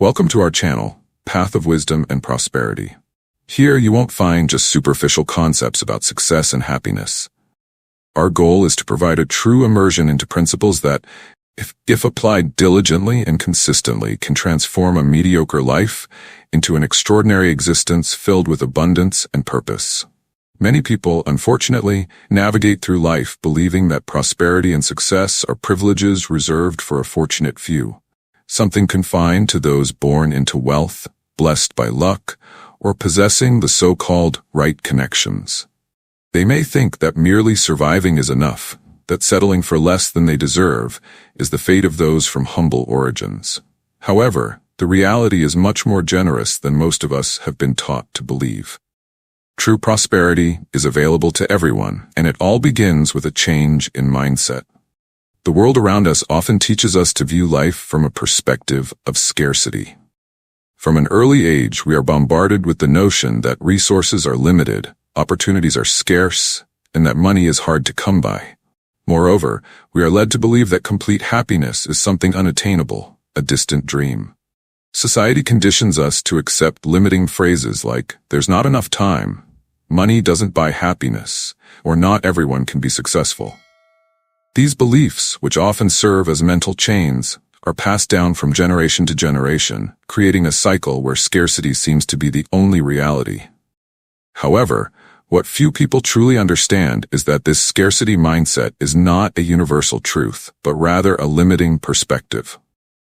Welcome to our channel, Path of Wisdom and Prosperity. Here you won't find just superficial concepts about success and happiness. Our goal is to provide a true immersion into principles that, if applied diligently and consistently, can transform a mediocre life into an extraordinary existence filled with abundance and purpose. Many people, unfortunately, navigate through life believing that prosperity and success are privileges reserved for a fortunate few, something confined to those born into wealth, blessed by luck, or possessing the so-called right connections. They may think that merely surviving is enough, that settling for less than they deserve is the fate of those from humble origins. However, the reality is much more generous than most of us have been taught to believe. True prosperity is available to everyone, and it all begins with a change in mindset. The world around us often teaches us to view life from a perspective of scarcity. From an early age, we are bombarded with the notion that resources are limited, opportunities are scarce, and that money is hard to come by. Moreover, we are led to believe that complete happiness is something unattainable, a distant dream. Society conditions us to accept limiting phrases like, "there's not enough time," "money doesn't buy happiness," or "not everyone can be successful." These beliefs, which often serve as mental chains, are passed down from generation to generation, creating a cycle where scarcity seems to be the only reality. However, what few people truly understand is that this scarcity mindset is not a universal truth, but rather a limiting perspective.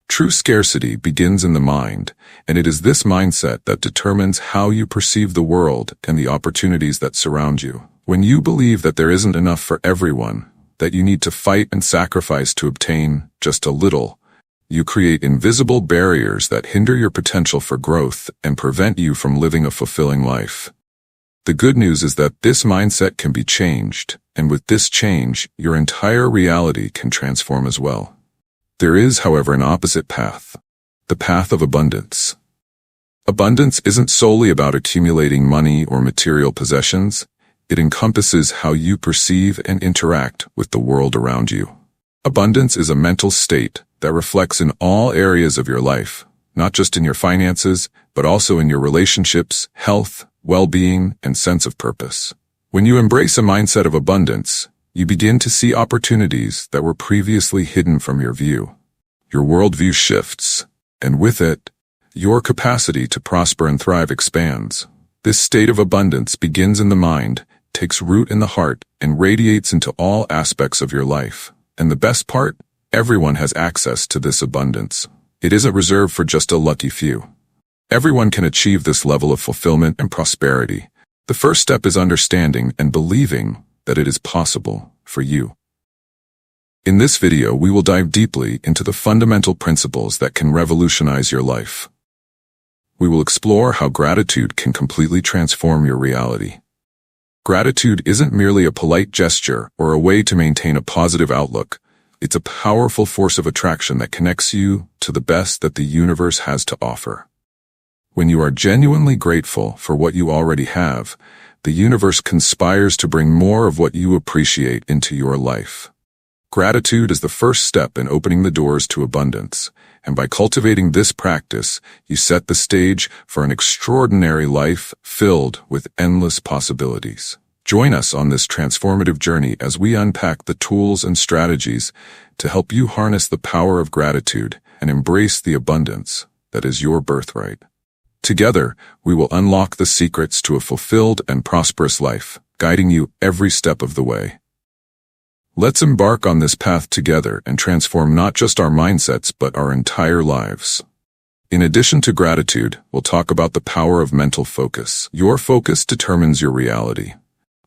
True scarcity begins in the mind, and it is this mindset that determines how you perceive the world and the opportunities that surround you. When you believe that there isn't enough for everyone, that you need to fight and sacrifice to obtain just a little, you create invisible barriers that hinder your potential for growth and prevent you from living a fulfilling life. The good news is that this mindset can be changed, and with this change, your entire reality can transform as well. There is, however, an opposite path, the path of abundance. Abundance isn't solely about accumulating money or material possessions. It encompasses how you perceive and interact with the world around you. Abundance is a mental state that reflects in all areas of your life, not just in your finances, but also in your relationships, health, well-being, and sense of purpose. When you embrace a mindset of abundance, you begin to see opportunities that were previously hidden from your view. Your worldview shifts, and with it, your capacity to prosper and thrive expands. This state of abundance begins in the mind, takes root in the heart, and radiates into all aspects of your life. And the best part? Everyone has access to this abundance. It isn't reserved for just a lucky few. Everyone can achieve this level of fulfillment and prosperity. The first step is understanding and believing that it is possible for you. In this video, we will dive deeply into the fundamental principles that can revolutionize your life. We will explore how gratitude can completely transform your reality. Gratitude isn't merely a polite gesture or a way to maintain a positive outlook. It's a powerful force of attraction that connects you to the best that the universe has to offer. When you are genuinely grateful for what you already have, the universe conspires to bring more of what you appreciate into your life. Gratitude is the first step in opening the doors to abundance, and by cultivating this practice, you set the stage for an extraordinary life filled with endless possibilities. Join us on this transformative journey as we unpack the tools and strategies to help you harness the power of gratitude and embrace the abundance that is your birthright. Together, we will unlock the secrets to a fulfilled and prosperous life, guiding you every step of the way. Let's embark on this path together and transform not just our mindsets but our entire lives. In addition to gratitude, we'll talk about the power of mental focus. Your focus determines your reality.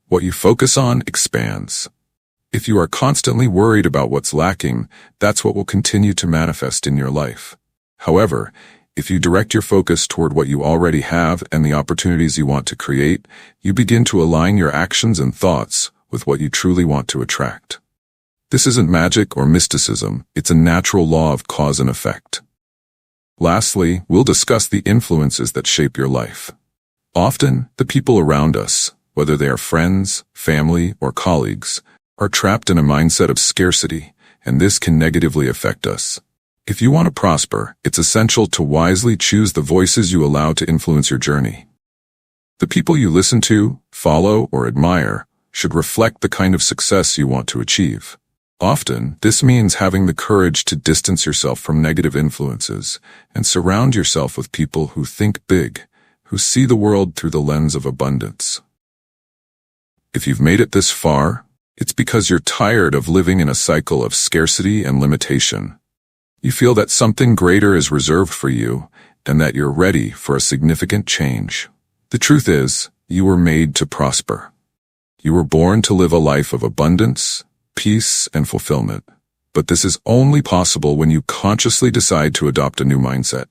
What you focus on expands. If you are constantly worried about what's lacking, that's what will continue to manifest in your life. However, if you direct your focus toward what you already have and the opportunities you want to create, you begin to align your actions and thoughts with what you truly want to attract. This isn't magic or mysticism, it's a natural law of cause and effect. Lastly, we'll discuss the influences that shape your life. Often, the people around us, whether they are friends, family, or colleagues, are trapped in a mindset of scarcity, and this can negatively affect us. If you want to prosper, it's essential to wisely choose the voices you allow to influence your journey. The people you listen to, follow, or admire should reflect the kind of success you want to achieve. Often, this means having the courage to distance yourself from negative influences and surround yourself with people who think big, who see the world through the lens of abundance. If you've made it this far, it's because you're tired of living in a cycle of scarcity and limitation. You feel that something greater is reserved for you and that you're ready for a significant change. The truth is, you were made to prosper. You were born to live a life of abundance, peace, and fulfillment. But this is only possible when you consciously decide to adopt a new mindset.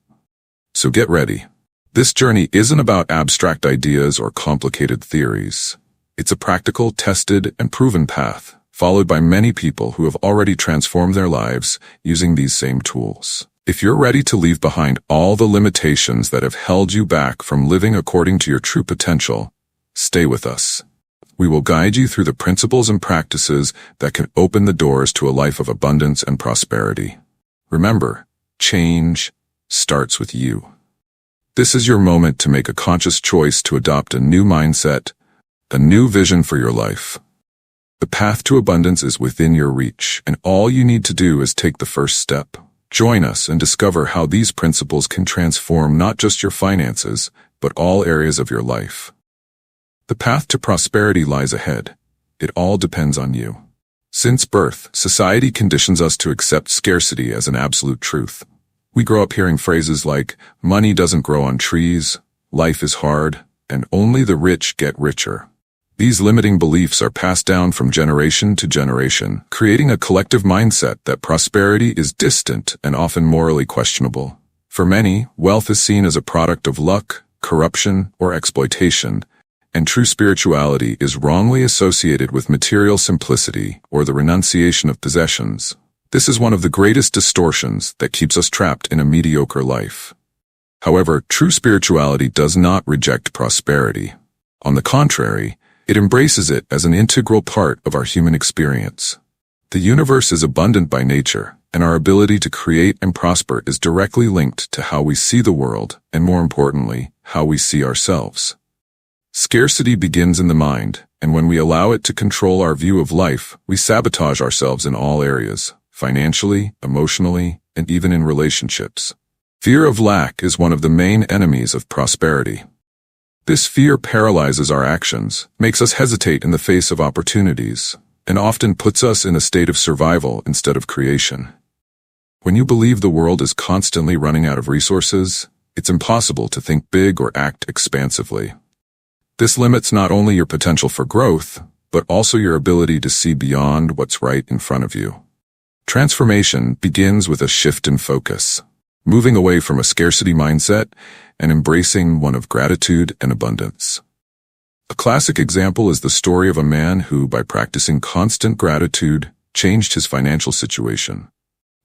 So get ready. This journey isn't about abstract ideas or complicated theories. It's a practical, tested, and proven path, followed by many people who have already transformed their lives using these same tools. If you're ready to leave behind all the limitations that have held you back from living according to your true potential, stay with us. We will guide you through the principles and practices that can open the doors to a life of abundance and prosperity. Remember, change starts with you. This is your moment to make a conscious choice to adopt a new mindset, a new vision for your life. The path to abundance is within your reach, and all you need to do is take the first step. Join us and discover how these principles can transform not just your finances, but all areas of your life. The path to prosperity lies ahead. It all depends on you. Since birth, society conditions us to accept scarcity as an absolute truth. We grow up hearing phrases like, money doesn't grow on trees, life is hard, and only the rich get richer. These limiting beliefs are passed down from generation to generation, creating a collective mindset that prosperity is distant and often morally questionable. For many, wealth is seen as a product of luck, corruption, or exploitation, and true spirituality is wrongly associated with material simplicity or the renunciation of possessions. This is one of the greatest distortions that keeps us trapped in a mediocre life. However, true spirituality does not reject prosperity. On the contrary, it embraces it as an integral part of our human experience. The universe is abundant by nature, and our ability to create and prosper is directly linked to how we see the world, and more importantly, how we see ourselves. Scarcity begins in the mind, and when we allow it to control our view of life, we sabotage ourselves in all areas, financially, emotionally, and even in relationships. Fear of lack is one of the main enemies of prosperity. This fear paralyzes our actions, makes us hesitate in the face of opportunities, and often puts us in a state of survival instead of creation. When you believe the world is constantly running out of resources, it's impossible to think big or act expansively. This limits not only your potential for growth, but also your ability to see beyond what's right in front of you. Transformation begins with a shift in focus, moving away from a scarcity mindset and embracing one of gratitude and abundance. A classic example is the story of a man who, by practicing constant gratitude, changed his financial situation.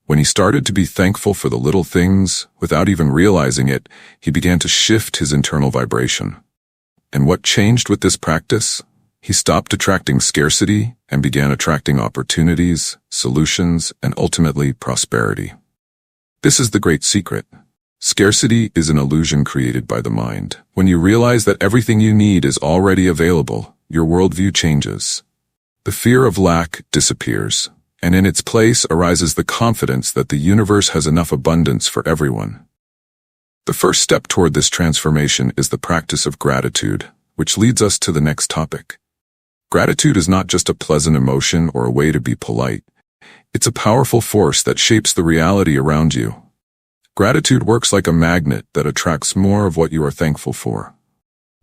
When he started to be thankful for the little things, without even realizing it, he began to shift his internal vibration. And what changed with this practice? He stopped attracting scarcity and began attracting opportunities, solutions, and ultimately prosperity. This is the great secret. Scarcity is an illusion created by the mind. When you realize that everything you need is already available, your worldview changes. The fear of lack disappears, and in its place arises the confidence that the universe has enough abundance for everyone. The first step toward this transformation is the practice of gratitude, which leads us to the next topic. Gratitude is not just a pleasant emotion or a way to be polite. It's a powerful force that shapes the reality around you. Gratitude works like a magnet that attracts more of what you are thankful for,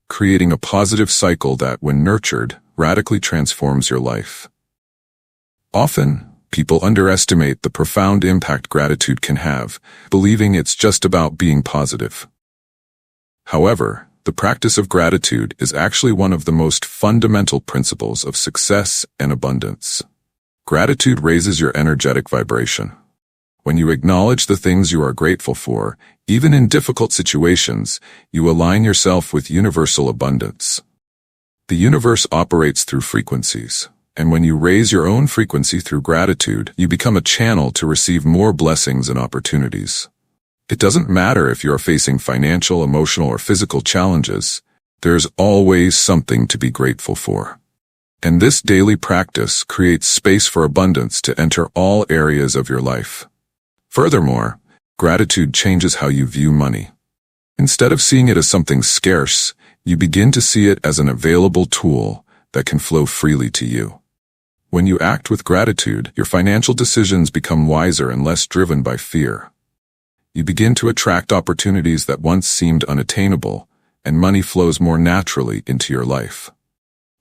creating a positive cycle that, when nurtured, radically transforms your life. Often, people underestimate the profound impact gratitude can have, believing it's just about being positive. However, the practice of gratitude is actually one of the most fundamental principles of success and abundance. Gratitude raises your energetic vibration. When you acknowledge the things you are grateful for, even in difficult situations, you align yourself with universal abundance. The universe operates through frequencies. And when you raise your own frequency through gratitude, you become a channel to receive more blessings and opportunities. It doesn't matter if you are facing financial, emotional, or physical challenges. There's always something to be grateful for. And this daily practice creates space for abundance to enter all areas of your life. Furthermore, gratitude changes how you view money. Instead of seeing it as something scarce, you begin to see it as an available tool that can flow freely to you. When you act with gratitude, your financial decisions become wiser and less driven by fear. You begin to attract opportunities that once seemed unattainable, and money flows more naturally into your life.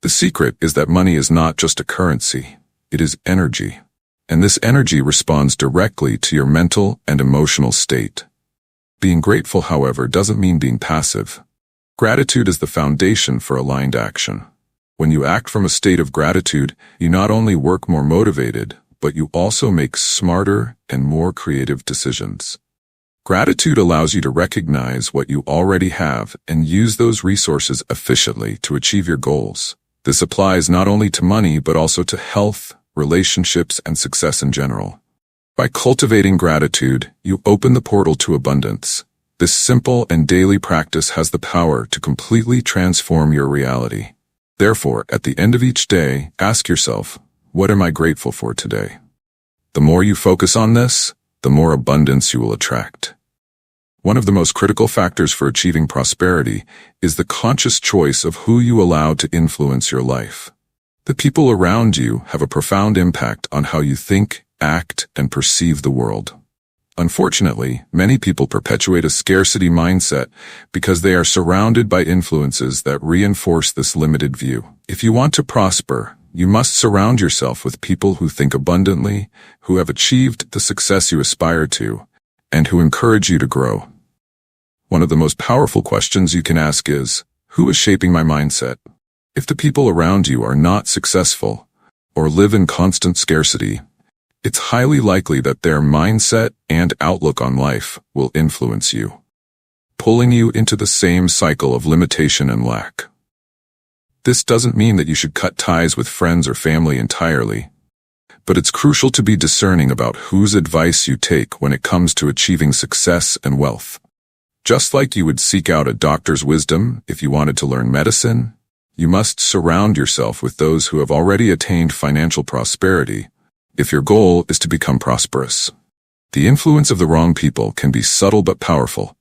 The secret is that money is not just a currency, it is energy. And this energy responds directly to your mental and emotional state. Being grateful, however, doesn't mean being passive. Gratitude is the foundation for aligned action. When you act from a state of gratitude, you not only work more motivated, but you also make smarter and more creative decisions. Gratitude allows you to recognize what you already have and use those resources efficiently to achieve your goals. This applies not only to money, but also to health, relationships, and success in general. By cultivating gratitude, you open the portal to abundance. This simple and daily practice has the power to completely transform your reality. Therefore, at the end of each day, ask yourself, what am I grateful for today? The more you focus on this, the more abundance you will attract. One of the most critical factors for achieving prosperity is the conscious choice of who you allow to influence your life. The people around you have a profound impact on how you think, act, and perceive the world. Unfortunately, many people perpetuate a scarcity mindset because they are surrounded by influences that reinforce this limited view. If you want to prosper, you must surround yourself with people who think abundantly, who have achieved the success you aspire to, and who encourage you to grow. One of the most powerful questions you can ask is, who is shaping my mindset? If the people around you are not successful or live in constant scarcity, it's highly likely that their mindset and outlook on life will influence you, pulling you into the same cycle of limitation and lack. This doesn't mean that you should cut ties with friends or family entirely, but it's crucial to be discerning about whose advice you take when it comes to achieving success and wealth. Just like you would seek out a doctor's wisdom if you wanted to learn medicine, you must surround yourself with those who have already attained financial prosperity if your goal is to become prosperous. The influence of the wrong people can be subtle but powerful.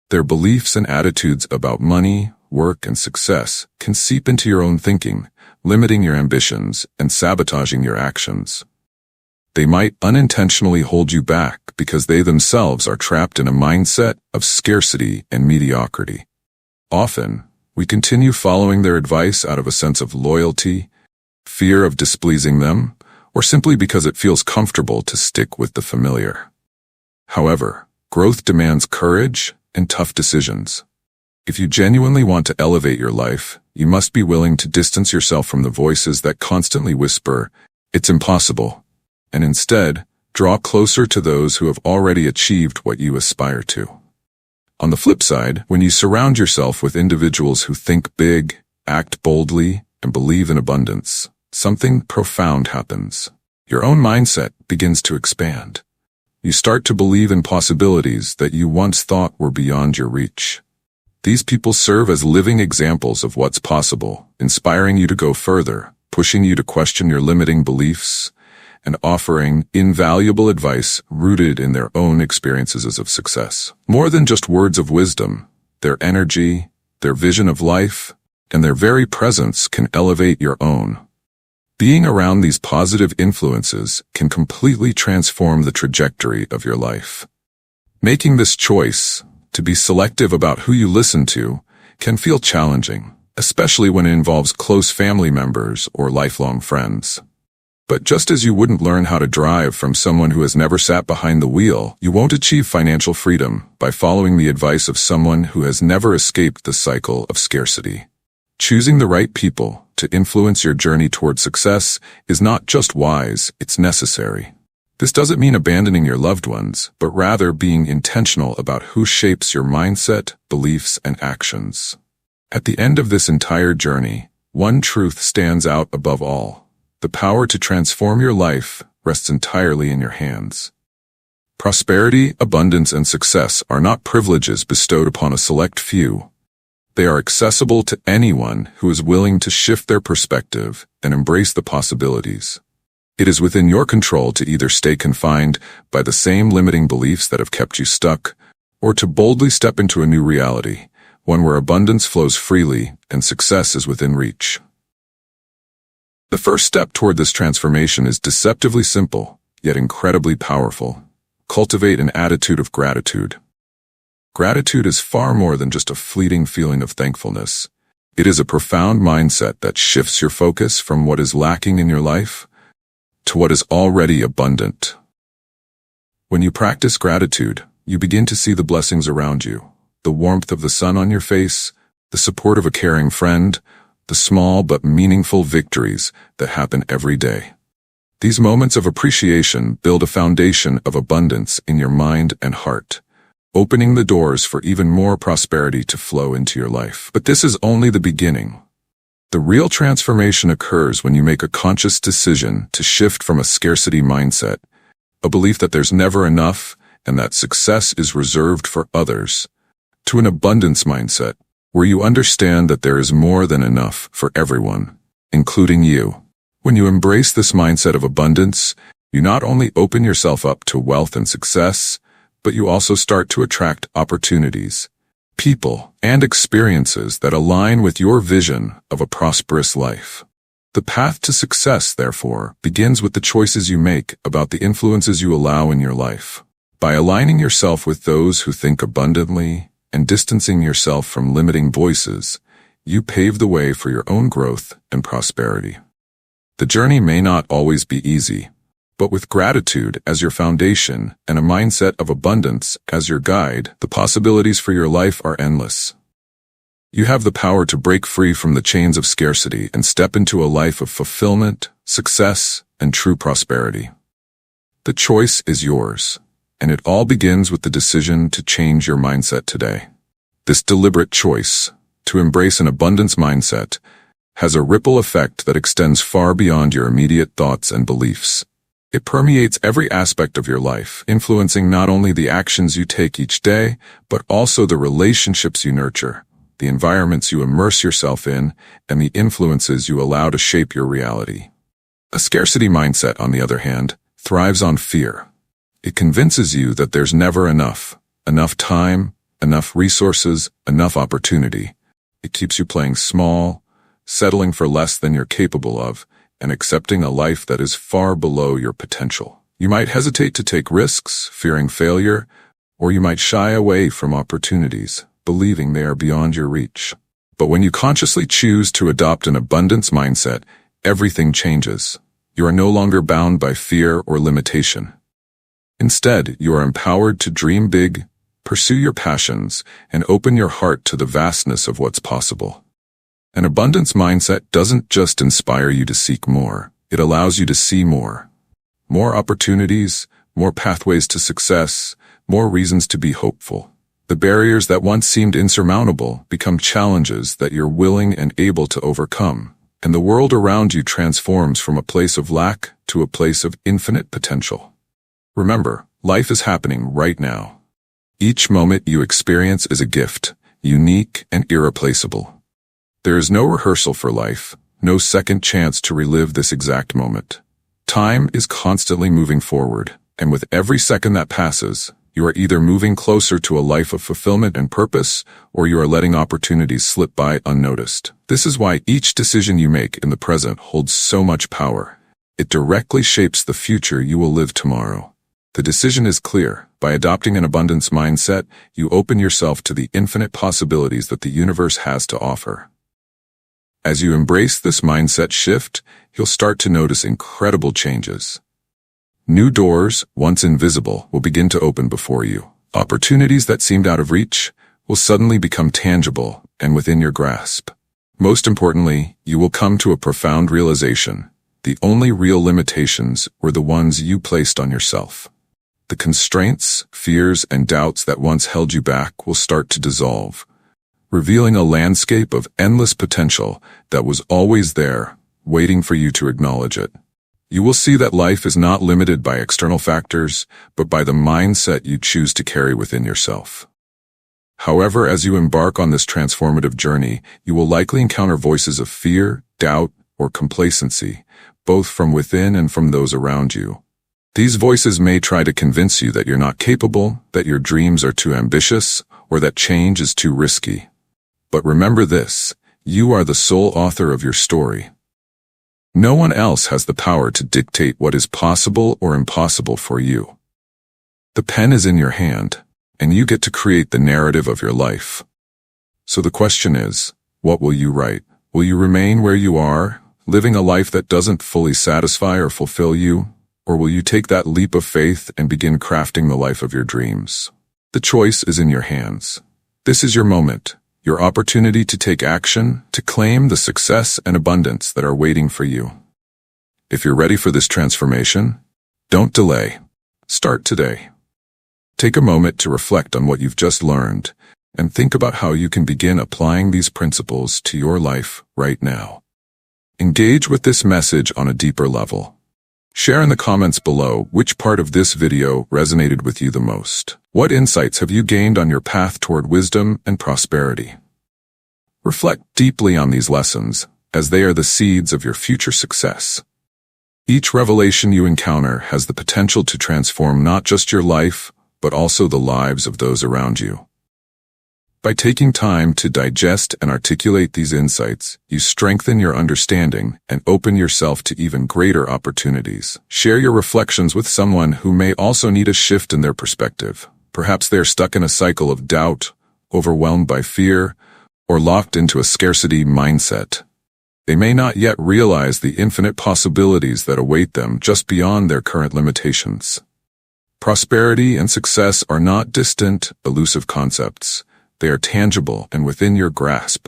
Their beliefs and attitudes about money, work, and success can seep into your own thinking, limiting your ambitions and sabotaging your actions. They might unintentionally hold you back because they themselves are trapped in a mindset of scarcity and mediocrity. Often, we continue following their advice out of a sense of loyalty, fear of displeasing them, or simply because it feels comfortable to stick with the familiar. However, growth demands courage and tough decisions. If you genuinely want to elevate your life, you must be willing to distance yourself from the voices that constantly whisper, "It's impossible," and instead, draw closer to those who have already achieved what you aspire to. On the flip side, when you surround yourself with individuals who think big, act boldly, and believe in abundance, something profound happens. Your own mindset begins to expand. You start to believe in possibilities that you once thought were beyond your reach. These people serve as living examples of what's possible, inspiring you to go further, pushing you to question your limiting beliefs, and offering invaluable advice rooted in their own experiences of success. More than just words of wisdom, their energy, their vision of life, and their very presence can elevate your own. Being around these positive influences can completely transform the trajectory of your life. Making this choice, to be selective about who you listen to, can feel challenging, especially when it involves close family members or lifelong friends. But just as you wouldn't learn how to drive from someone who has never sat behind the wheel, you won't achieve financial freedom by following the advice of someone who has never escaped the cycle of scarcity. Choosing the right people to influence your journey toward success is not just wise, it's necessary. This doesn't mean abandoning your loved ones, but rather being intentional about who shapes your mindset, beliefs, and actions. At the end of this entire journey, one truth stands out above all. The power to transform your life rests entirely in your hands. Prosperity, abundance, and success are not privileges bestowed upon a select few. They are accessible to anyone who is willing to shift their perspective and embrace the possibilities. It is within your control to either stay confined by the same limiting beliefs that have kept you stuck, or to boldly step into a new reality, one where abundance flows freely and success is within reach. The first step toward this transformation is deceptively simple, yet incredibly powerful. Cultivate an attitude of gratitude. Gratitude is far more than just a fleeting feeling of thankfulness. It is a profound mindset that shifts your focus from what is lacking in your life to what is already abundant. When you practice gratitude, you begin to see the blessings around you, the warmth of the sun on your face, the support of a caring friend, the small but meaningful victories that happen every day. These moments of appreciation build a foundation of abundance in your mind and heart, opening the doors for even more prosperity to flow into your life. But this is only the beginning. The real transformation occurs when you make a conscious decision to shift from a scarcity mindset, a belief that there's never enough and that success is reserved for others, to an abundance mindset, where you understand that there is more than enough for everyone, including you. When you embrace this mindset of abundance, you not only open yourself up to wealth and success, but you also start to attract opportunities, people, and experiences that align with your vision of a prosperous life. The path to success, therefore, begins with the choices you make about the influences you allow in your life. By aligning yourself with those who think abundantly and distancing yourself from limiting voices, you pave the way for your own growth and prosperity. The journey may not always be easy, but with gratitude as your foundation and a mindset of abundance as your guide, the possibilities for your life are endless. You have the power to break free from the chains of scarcity and step into a life of fulfillment, success, and true prosperity. The choice is yours, and it all begins with the decision to change your mindset today. This deliberate choice, to embrace an abundance mindset, has a ripple effect that extends far beyond your immediate thoughts and beliefs. It permeates every aspect of your life, influencing not only the actions you take each day, but also the relationships you nurture, the environments you immerse yourself in, and the influences you allow to shape your reality. A scarcity mindset, on the other hand, thrives on fear. It convinces you that there's never enough time, enough resources, enough opportunity. It keeps you playing small, settling for less than you're capable of, and accepting a life that is far below your potential. You might hesitate to take risks, fearing failure, or you might shy away from opportunities, believing they are beyond your reach. But when you consciously choose to adopt an abundance mindset, everything changes. You are no longer bound by fear or limitation. Instead, you are empowered to dream big, pursue your passions, and open your heart to the vastness of what's possible. An abundance mindset doesn't just inspire you to seek more, it allows you to see more. More opportunities, more pathways to success, more reasons to be hopeful. The barriers that once seemed insurmountable become challenges that you're willing and able to overcome, and the world around you transforms from a place of lack to a place of infinite potential. Remember, life is happening right now. Each moment you experience is a gift, unique and irreplaceable. There is no rehearsal for life, no second chance to relive this exact moment. Time is constantly moving forward, and with every second that passes, you are either moving closer to a life of fulfillment and purpose, or you are letting opportunities slip by unnoticed. This is why each decision you make in the present holds so much power. It directly shapes the future you will live tomorrow. The decision is clear. By adopting an abundance mindset, you open yourself to the infinite possibilities that the universe has to offer. As you embrace this mindset shift, you'll start to notice incredible changes. New doors, once invisible, will begin to open before you. Opportunities that seemed out of reach will suddenly become tangible and within your grasp. Most importantly, you will come to a profound realization. The only real limitations were the ones you placed on yourself. The constraints, fears, and doubts that once held you back will start to dissolve, revealing a landscape of endless potential that was always there, waiting for you to acknowledge it. You will see that life is not limited by external factors, but by the mindset you choose to carry within yourself. However, as you embark on this transformative journey, you will likely encounter voices of fear, doubt, or complacency, both from within and from those around you. These voices may try to convince you that you're not capable, that your dreams are too ambitious, or that change is too risky. But remember this, you are the sole author of your story. No one else has the power to dictate what is possible or impossible for you. The pen is in your hand, and you get to create the narrative of your life. So the question is, what will you write? Will you remain where you are, living a life that doesn't fully satisfy or fulfill you? Or will you take that leap of faith and begin crafting the life of your dreams? The choice is in your hands. This is your moment, your opportunity to take action, to claim the success and abundance that are waiting for you. If you're ready for this transformation, don't delay. Start today. Take a moment to reflect on what you've just learned and think about how you can begin applying these principles to your life right now. Engage with this message on a deeper level. Share in the comments below which part of this video resonated with you the most. What insights have you gained on your path toward wisdom and prosperity? Reflect deeply on these lessons, as they are the seeds of your future success. Each revelation you encounter has the potential to transform not just your life, but also the lives of those around you. By taking time to digest and articulate these insights, you strengthen your understanding and open yourself to even greater opportunities. Share your reflections with someone who may also need a shift in their perspective. Perhaps they are stuck in a cycle of doubt, overwhelmed by fear, or locked into a scarcity mindset. They may not yet realize the infinite possibilities that await them just beyond their current limitations. Prosperity and success are not distant, elusive concepts. They are tangible and within your grasp,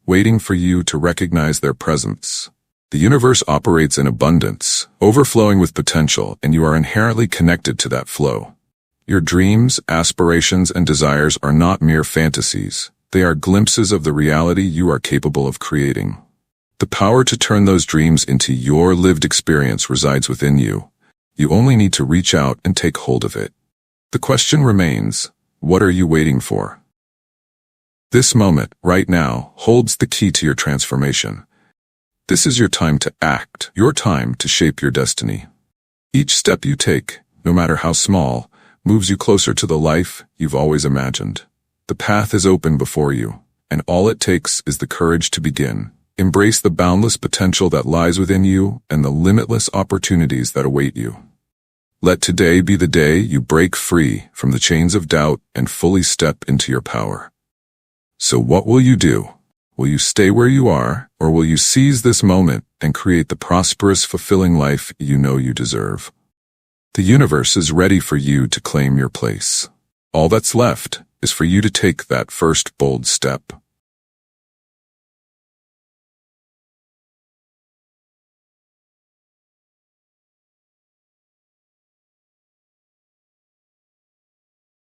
waiting for you to recognize their presence. The universe operates in abundance, overflowing with potential, and you are inherently connected to that flow. Your dreams, aspirations, and desires are not mere fantasies. They are glimpses of the reality you are capable of creating. The power to turn those dreams into your lived experience resides within you. You only need to reach out and take hold of it. The question remains, what are you waiting for? This moment, right now, holds the key to your transformation. This is your time to act, your time to shape your destiny. Each step you take, no matter how small, moves you closer to the life you've always imagined. The path is open before you, and all it takes is the courage to begin. Embrace the boundless potential that lies within you and the limitless opportunities that await you. Let today be the day you break free from the chains of doubt and fully step into your power. So what will you do? Will you stay where you are, or will you seize this moment and create the prosperous, fulfilling life you know you deserve? The universe is ready for you to claim your place. All that's left is for you to take that first bold step.